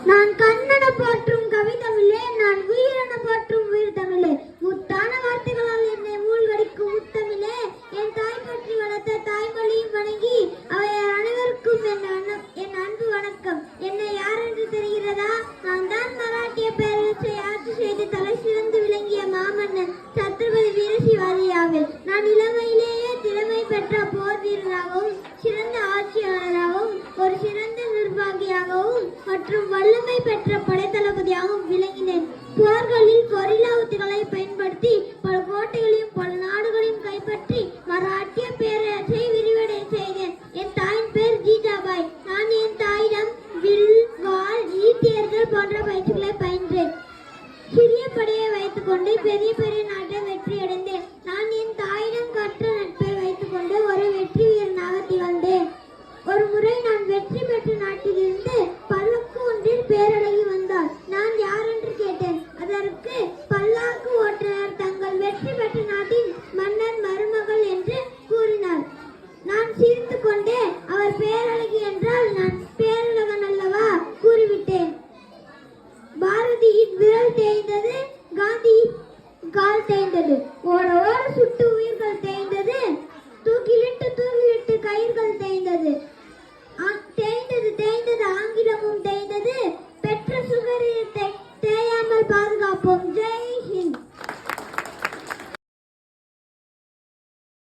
நான் கண்ணன போற்றும் கவிதமிழே, நான் உயிரென போற்றும் உயிர் தமிழே, முத்தான வார்த்தைகளால் என்னை மூழ்கடிக்கும் முத்தமிழே, என் தாய் பற்றி வளர்த்த தாய்மொழியும் வணங்கி அவையார் அனைவருக்கும் என் அன்பு வணக்கம். என்னை யார் என்று தெரிகிறதா? நான் தான் மராட்டிய பேரரசை ஆட்சி செய்து தலை சிறந்து விளங்கிய மாமன்னன் சத்ரபதி வீரசிவாஜியாவில். நான் இளமையிலேயே திறமை பெற்ற போர் வீரராகவும் சிறந்த ஆட்சியாளராகவும் ஒரு சிறந்த நிர்வாகியாகவும் மற்றும் வல்லமை பெற்ற படைத்தளபதியாகவும் விளங்கினேன். போர்களில் கொரில்லா உத்திகளை பயன்படுத்தி பல கோட்டைகளையும் பல நாடுகளையும் கைப்பற்றி மராட்டிய பேரரசை விரிவடை செய்தேன். என் தாயின் பேர் ஜீஜாபாய். நான் என் தாயிடம் வில், வாள், ஈட்டியர்கள் போன்ற பயிற்சிகளை பயின்றேன். சிறிய படையை வைத்துக் கொண்டு பெரிய பெரிய நாட்டை வெற்றி அடைந்தேன். நான் என் தாயிடம் கற்ற நட்பை வைத்துக் கொண்டு ஒரு வெற்றி வீரனாக திகழ்ந்தேன். ஒரு முறை நான் வெற்றி பெற்ற நாட்டிலிருந்து பல்லக்கு ஒன்றில் பேரழகி வந்தார். நான் யார் என்று கேட்டேன். அதற்கு பல்லாக்கு ஓட்டுநர் தங்கள் வெற்றி பெற்ற நாட்டின் மன்னர் மருமகள் என்று கூறினார். நான் சிரித்து கொண்டே அவர் பேரழகி என்றால் நான் பேரழகன் அல்லவா கூறிவிட்டேன். பாரதியின் விரல் தேய்ந்தது, காந்தி கால் தேய்ந்தது, ஓட ஓட சுட்டு உயிர்கள் தேய்ந்தது, தூக்கிலிட்டு தூக்கிலிட்டு கயிர்கள் தேய்ந்தது.